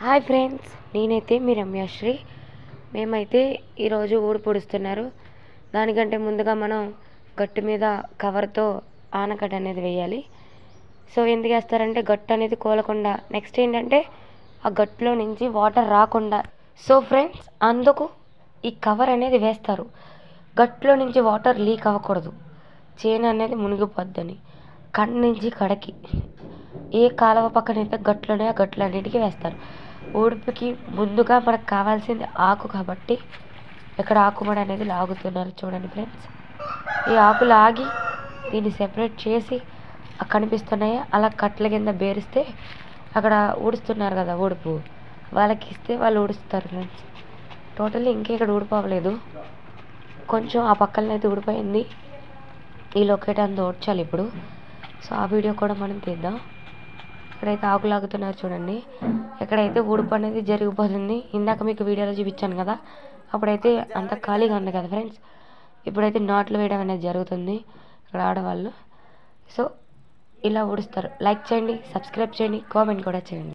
Hi friends, నేనైతే మీ రమ్యాశ్రీ. మేమైతే ఈరోజు ఊడు పొడుస్తున్నారు. దానికంటే ముందుగా మనం గట్టు మీద కవర్తో ఆనకట్ట అనేది వేయాలి. సో ఎందుకు వేస్తారంటే గట్టు అనేది కోలకుండా, నెక్స్ట్ ఏంటంటే ఆ గట్టులో నుంచి వాటర్ రాకుండా. సో ఫ్రెండ్స్, అందుకు ఈ కవర్ అనేది వేస్తారు. గట్టులో నుంచి వాటర్ లీక్ అవ్వకూడదు, చేను అనేది మునిగిపోద్దని. కన్ను నుంచి కడకి ఏ కాలువ పక్కనైతే గట్లునే ఆ గట్లన్నిటికీ వేస్తారు. ఊడుపుకి ముందుగా మనకు కావాల్సింది ఆకు కాబట్టి ఇక్కడ ఆకుమడి అనేది లాగుతున్నారు. చూడండి ఫ్రెండ్స్, ఈ ఆకు లాగి దీన్ని సెపరేట్ చేసి కనిపిస్తున్నాయి అలా కట్ల కింద బేరిస్తే అక్కడ ఊడుస్తున్నారు కదా ఊడుపు, వాళ్ళకి ఇస్తే వాళ్ళు ఊడుస్తారు ఫ్రెండ్స్. టోటల్లీ ఇంకా ఇక్కడ ఊడిపోవలేదు, కొంచెం ఆ పక్కన అయితే ఊడిపోయింది. ఈ లొకేట్ అంతా ఊడ్చాలి ఇప్పుడు. సో ఆ వీడియో కూడా మనం తీద్దాం. ఇక్కడైతే ఆకు లాగుతున్నారు చూడండి. ఎక్కడైతే ఊడుపు అనేది జరిగిపోతుంది. ఇందాక మీకు వీడియోలో చూపించాను కదా, అప్పుడైతే అంత ఖాళీగా ఉంది కదా ఫ్రెండ్స్. ఇప్పుడైతే నాట్లు వేయడం అనేది జరుగుతుంది ఇక్కడ ఆడవాళ్ళు. సో ఇలా ఊడుస్తారు. లైక్ చేయండి, సబ్స్క్రైబ్ చేయండి, కామెంట్ కూడా చేయండి.